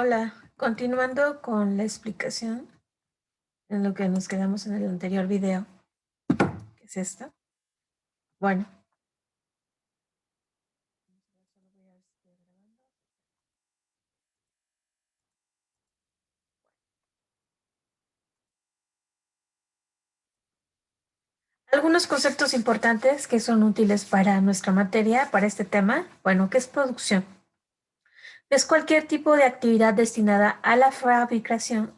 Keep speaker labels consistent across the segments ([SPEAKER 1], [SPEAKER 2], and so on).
[SPEAKER 1] Hola, continuando con la explicación en lo que nos quedamos en el anterior video, que es esta. Bueno, algunos conceptos importantes que son útiles para nuestra materia, para este tema. Bueno, ¿qué es producción? Es cualquier tipo de actividad destinada a la fabricación,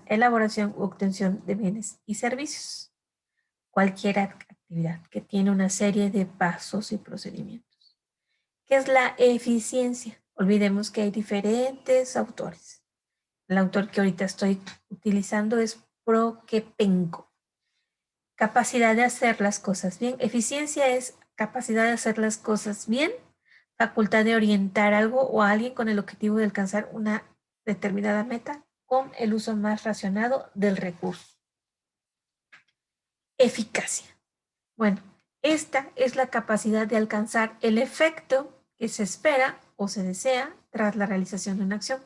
[SPEAKER 1] elaboración u obtención de bienes y servicios. Cualquier actividad que tiene una serie de pasos y procedimientos. ¿Qué es la eficiencia? Olvidemos que hay diferentes autores. El autor que ahorita estoy utilizando es Prokepenko. Capacidad de hacer las cosas bien. Eficiencia es capacidad de hacer las cosas bien, facultad de orientar algo o a alguien con el objetivo de alcanzar una determinada meta con el uso más racionado del recurso. Eficacia. Bueno, esta es la capacidad de alcanzar el efecto que se espera o se desea tras la realización de una acción,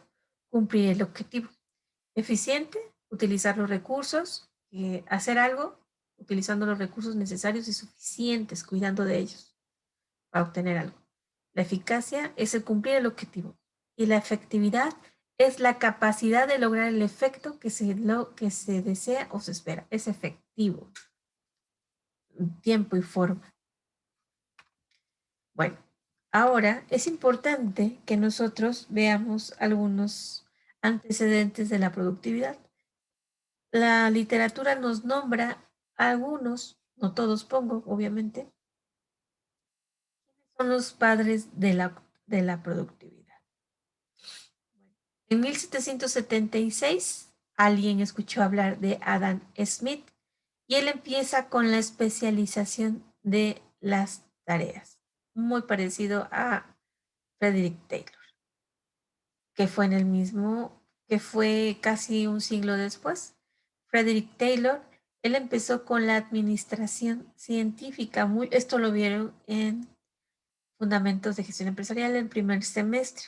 [SPEAKER 1] cumplir el objetivo. Eficiente, utilizar los recursos, hacer algo utilizando los recursos necesarios y suficientes, cuidando de ellos para obtener algo. La eficacia es el cumplir el objetivo y la efectividad es la capacidad de lograr el efecto que se desea o se espera. Es efectivo, tiempo y forma. Bueno, ahora es importante que nosotros veamos algunos antecedentes de la productividad. La literatura nos nombra algunos, no todos pongo, obviamente, son los padres de la productividad. En 1776, alguien escuchó hablar de Adam Smith y él empieza con la especialización de las tareas, muy parecido a Frederick Taylor, que fue en el mismo, que fue casi un siglo después. Frederick Taylor, él empezó con la administración científica, esto lo vieron en Fundamentos de Gestión Empresarial en primer semestre.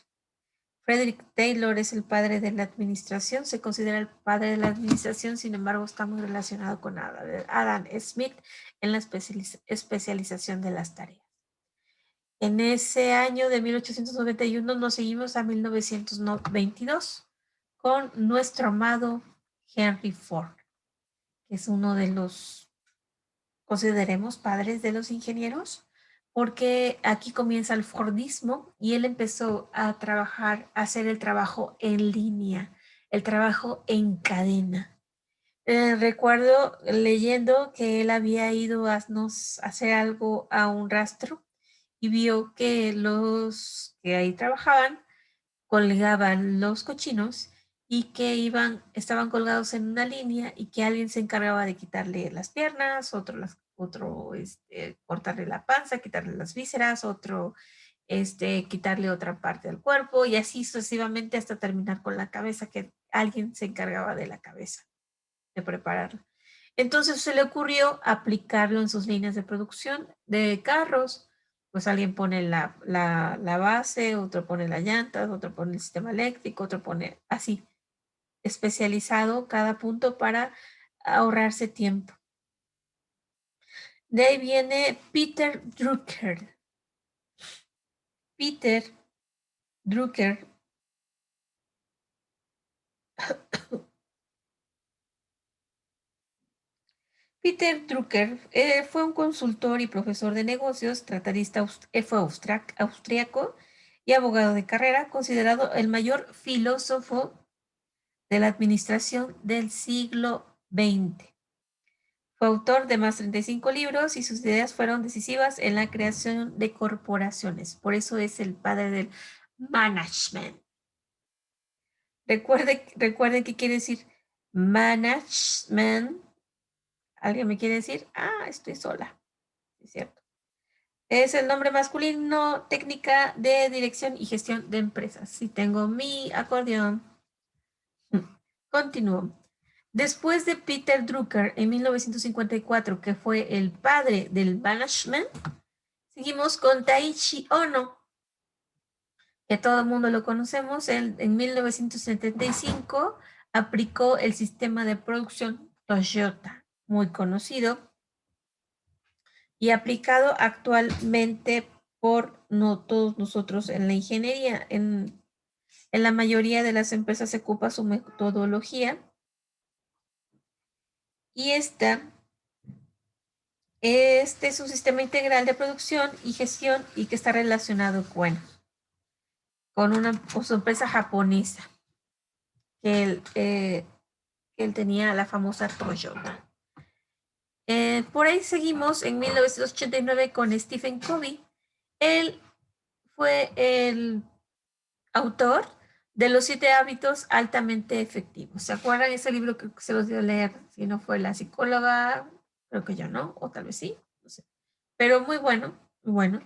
[SPEAKER 1] Frederick Taylor es el padre de la administración, se considera el padre de la administración, sin embargo está muy relacionado con Adam Smith en la especialización de las tareas. En ese año de 1891 nos seguimos a 1922 con nuestro amado Henry Ford, que es uno de los, consideremos, padres de los ingenieros, porque aquí comienza el Fordismo y él empezó a trabajar, a hacer el trabajo en línea, el trabajo en cadena. Recuerdo leyendo que él había ido a hacer algo a un rastro y vio que los que ahí trabajaban colgaban los cochinos y que estaban colgados en una línea y que alguien se encargaba de quitarle las piernas, otro cortarle la panza, quitarle las vísceras, otro quitarle otra parte del cuerpo y así sucesivamente hasta terminar con la cabeza, que alguien se encargaba de la cabeza, de prepararla. Entonces se le ocurrió aplicarlo en sus líneas de producción de carros. Pues alguien pone la base, otro pone las llantas, otro pone el sistema eléctrico, otro pone así, especializado cada punto para ahorrarse tiempo. De ahí viene Peter Drucker. Peter Drucker Peter Drucker fue un consultor y profesor de negocios, tratadista fue austriaco y abogado de carrera, considerado el mayor filósofo de la administración del siglo XX. Fue autor de más de 35 libros y sus ideas fueron decisivas en la creación de corporaciones. Por eso es el padre del management. Recuerden qué quiere decir management. ¿Alguien me quiere decir? Ah, estoy sola. Es cierto. Es el nombre masculino, técnica de dirección y gestión de empresas. Si tengo mi acordeón. Continúo. Después de Peter Drucker en 1954, que fue el padre del management, seguimos con Taiichi Ohno. que todo el mundo lo conocemos, él en 1975 aplicó el sistema de producción Toyota, muy conocido y aplicado actualmente por no todos nosotros en la ingeniería. En la mayoría de las empresas se ocupa su metodología y este es un sistema integral de producción y gestión y que está relacionado, bueno, con su empresa japonesa, que él tenía la famosa Toyota. Por ahí seguimos en 1989 con Stephen Covey. Él fue el autor de Los 7 hábitos altamente efectivos. ¿Se acuerdan ese libro que se los dio a leer? Si no fue la psicóloga, creo que yo no, o tal vez sí, no sé. Pero muy bueno, muy bueno.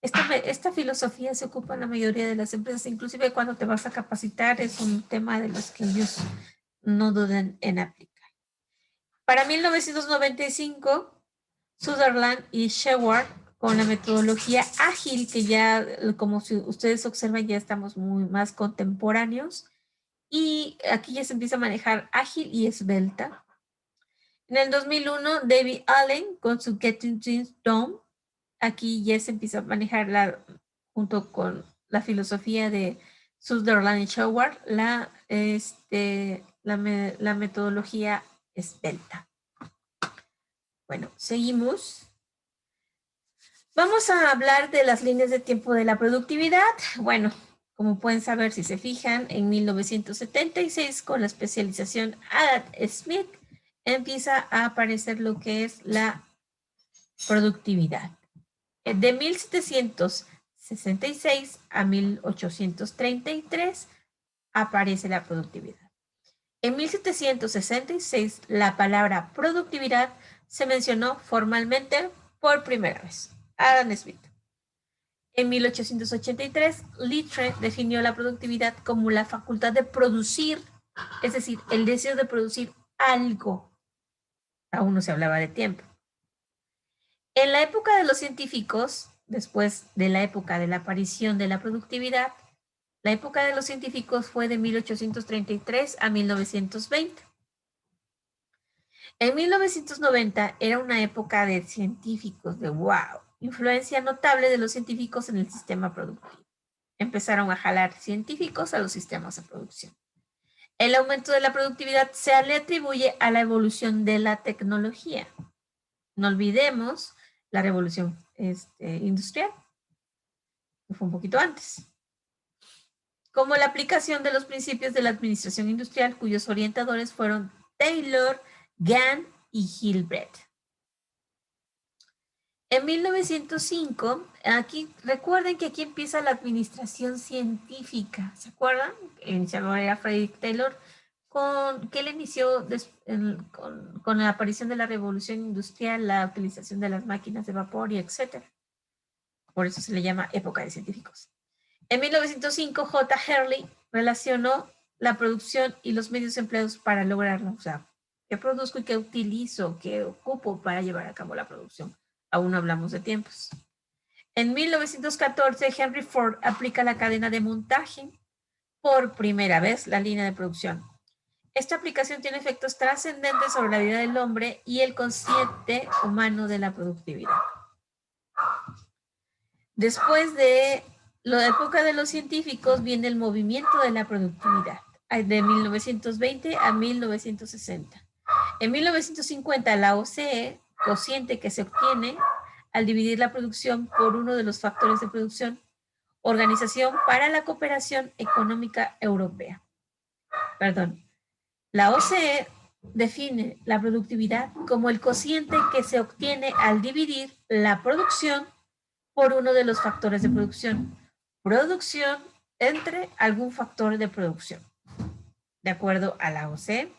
[SPEAKER 1] Esta filosofía se ocupa en la mayoría de las empresas, inclusive cuando te vas a capacitar, es un tema de los que ellos no dudan en aplicar. Para 1995, Sutherland y Sheward con la metodología ágil, que ya, como si ustedes observan, ya estamos muy más contemporáneos. Y aquí ya se empieza a manejar ágil y esbelta. En el 2001, David Allen con su Getting Things Done. Aquí ya se empieza a manejar junto con la filosofía de Sutherland y Sheward, la metodología esbelta. Bueno, seguimos. Vamos a hablar de las líneas de tiempo de la productividad. Bueno, como pueden saber, si se fijan, en 1976, con la especialización Adam Smith, empieza a aparecer lo que es la productividad. De 1766 a 1833 aparece la productividad. En 1766, la palabra productividad se mencionó formalmente por primera vez. Adam Smith. En 1883, Littre definió la productividad como la facultad de producir, es decir, el deseo de producir algo. Aún no se hablaba de tiempo. En la época de los científicos, después de la época de la aparición de la productividad, la época de los científicos fue de 1833 a 1920. En 1990 era una época de científicos, de wow, influencia notable de los científicos en el sistema productivo. Empezaron a jalar científicos a los sistemas de producción. El aumento de la productividad se le atribuye a la evolución de la tecnología. No olvidemos la revolución industrial, que fue un poquito antes. Como la aplicación de los principios de la administración industrial, cuyos orientadores fueron Taylor, Gann y Hilbert. En 1905, recuerden que aquí empieza la administración científica, ¿se acuerdan? El iniciador era Frederick Taylor, que él inició con la aparición de la revolución industrial, la utilización de las máquinas de vapor y etc. Por eso se le llama época de científicos. En 1905, J. Hurley relacionó la producción y los medios empleados para lograrlo. O sea, ¿qué produzco y qué utilizo, qué ocupo para llevar a cabo la producción? Aún no hablamos de tiempos. En 1914, Henry Ford aplica la cadena de montaje por primera vez la línea de producción. Esta aplicación tiene efectos trascendentes sobre la vida del hombre y el consciente humano de la productividad. Después de la época de los científicos viene el movimiento de la productividad, de 1920 a 1960. En 1950, la OCDE, cociente que se obtiene al dividir la producción por uno de los factores de producción, Organización para la Cooperación Económica Europea. La OCDE define la productividad como el cociente que se obtiene al dividir la producción por uno de los factores de producción. Producción entre algún factor de producción. De acuerdo a la OCDE.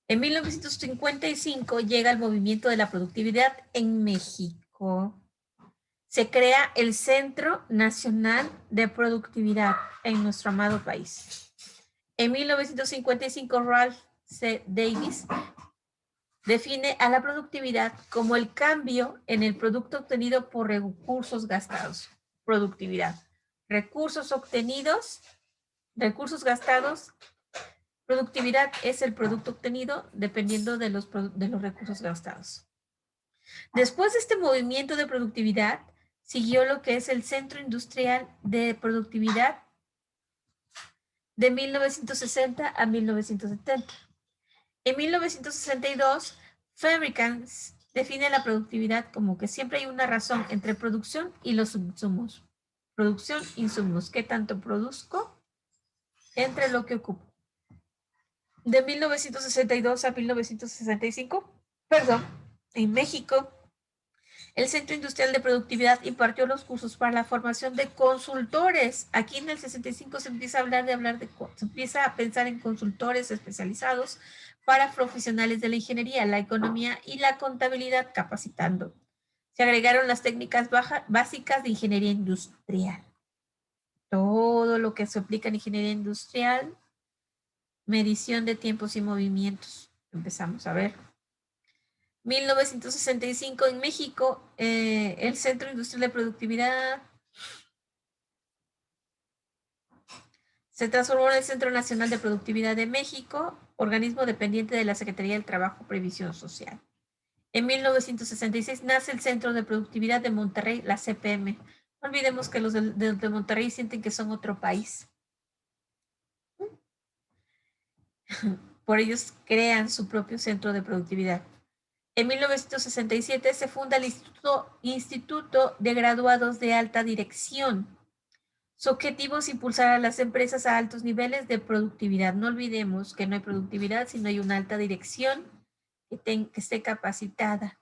[SPEAKER 1] En 1955 llega el movimiento de la productividad en México. Se crea el Centro Nacional de Productividad en nuestro amado país. En 1955, Ralph C. Davis define a la productividad como el cambio en el producto obtenido por recursos gastados. Productividad. recursos obtenidos, recursos gastados. Productividad es el producto obtenido dependiendo de los recursos gastados. Después de este movimiento de productividad, siguió lo que es el Centro Industrial de Productividad de 1960 a 1970. En 1962, Fabricants define la productividad como que siempre hay una razón entre producción y los insumos. Producción, insumos. ¿Qué tanto produzco entre lo que ocupo? De 1962 a 1965, en México, el Centro Industrial de Productividad impartió los cursos para la formación de consultores. Aquí en el 65 se empieza a se empieza a pensar en consultores especializados para profesionales de la ingeniería, la economía y la contabilidad, capacitando. Se agregaron las técnicas básicas de ingeniería industrial. Todo lo que se aplica en ingeniería industrial, medición de tiempos y movimientos. Empezamos a ver. 1965 en México, el Centro Industrial de Productividad se transformó en el Centro Nacional de Productividad de México, organismo dependiente de la Secretaría del Trabajo y Previsión Social. En 1966 nace el Centro de Productividad de Monterrey, la CPM. No olvidemos que los de Monterrey sienten que son otro país. Por ellos crean su propio centro de productividad. En 1967 se funda el Instituto de Graduados de Alta Dirección. Su objetivo es impulsar a las empresas a altos niveles de productividad. No olvidemos que no hay productividad si no hay una alta dirección que esté capacitada.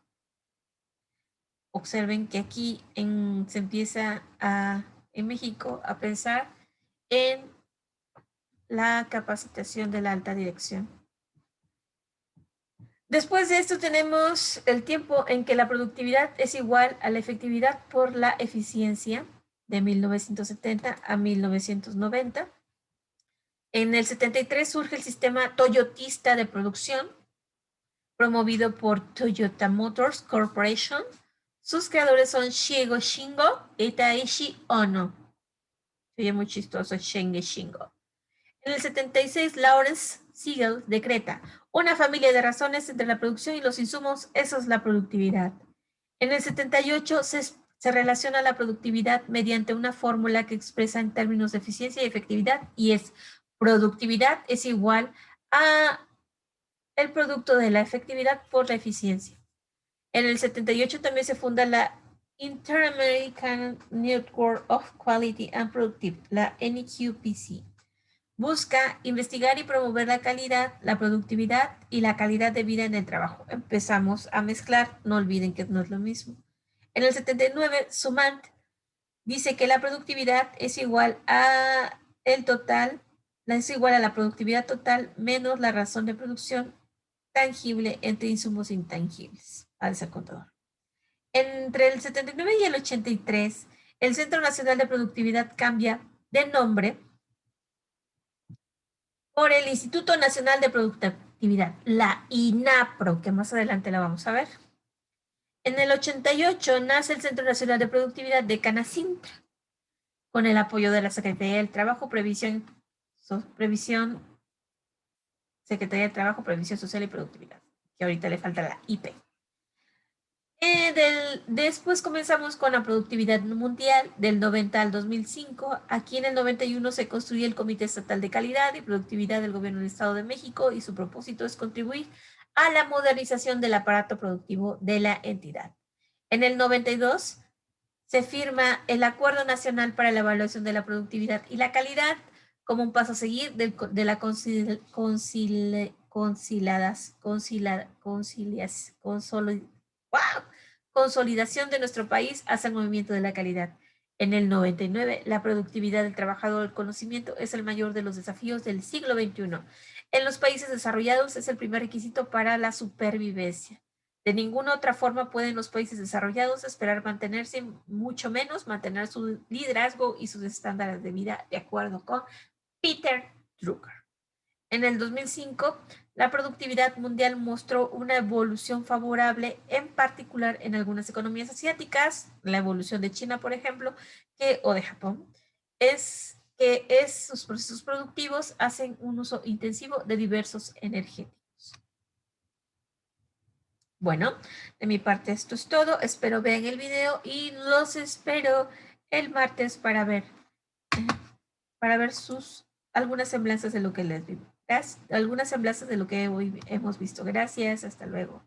[SPEAKER 1] Observen que aquí se empieza en México a pensar en la capacitación de la alta dirección. Después de esto tenemos el tiempo en que la productividad es igual a la efectividad por la eficiencia, de 1970 a 1990. En el 73 surge el sistema toyotista de producción, promovido por Toyota Motors Corporation. Sus creadores son Shigeru Shingo y Taishi Ono. Se oye muy chistoso, Shingo. En el 76, Lawrence Siegel decreta: una familia de razones entre la producción y los insumos, eso es la productividad. En el 78 se relaciona la productividad mediante una fórmula que expresa en términos de eficiencia y efectividad, y es: productividad es igual a el producto de la efectividad por la eficiencia. En el 78 también se funda la Inter-American Network of Quality and Productivity, la NQPC. Busca investigar y promover la calidad, la productividad y la calidad de vida en el trabajo. Empezamos a mezclar, no olviden que no es lo mismo. En el 79, Sumant dice que la productividad es igual a la productividad total menos la razón de producción tangible entre insumos intangibles. Al ser contador. Entre el 79 y el 83, el Centro Nacional de Productividad cambia de nombre por el Instituto Nacional de Productividad, la INAPRO, que más adelante la vamos a ver. En el 88 nace el Centro Nacional de Productividad de Canacintra, con el apoyo de la Secretaría del Trabajo, Secretaría del Trabajo, Previsión Social y Productividad, que ahorita le falta la IP. Después comenzamos con la productividad mundial del 90 al 2005. Aquí en el 91 se construye el Comité Estatal de Calidad y Productividad del Gobierno del Estado de México, y su propósito es contribuir a la modernización del aparato productivo de la entidad. En el 92 se firma el Acuerdo Nacional para la Evaluación de la Productividad y la Calidad como un paso a seguir de la consolidación de nuestro país hacia el movimiento de la calidad. En el 99, la productividad del trabajador del conocimiento es el mayor de los desafíos del siglo XXI. En los países desarrollados es el primer requisito para la supervivencia. De ninguna otra forma pueden los países desarrollados esperar mantenerse, mucho menos mantener su liderazgo y sus estándares de vida, de acuerdo con Peter Drucker. En el 2005, la productividad mundial mostró una evolución favorable, en particular en algunas economías asiáticas, la evolución de China, por ejemplo, o de Japón, es que sus procesos productivos hacen un uso intensivo de diversos energéticos. Bueno, de mi parte esto es todo. Espero vean el video y los espero el martes para ver algunas semblanzas de lo que les digo. Algunas semblanzas de lo que hoy hemos visto. Gracias, hasta luego.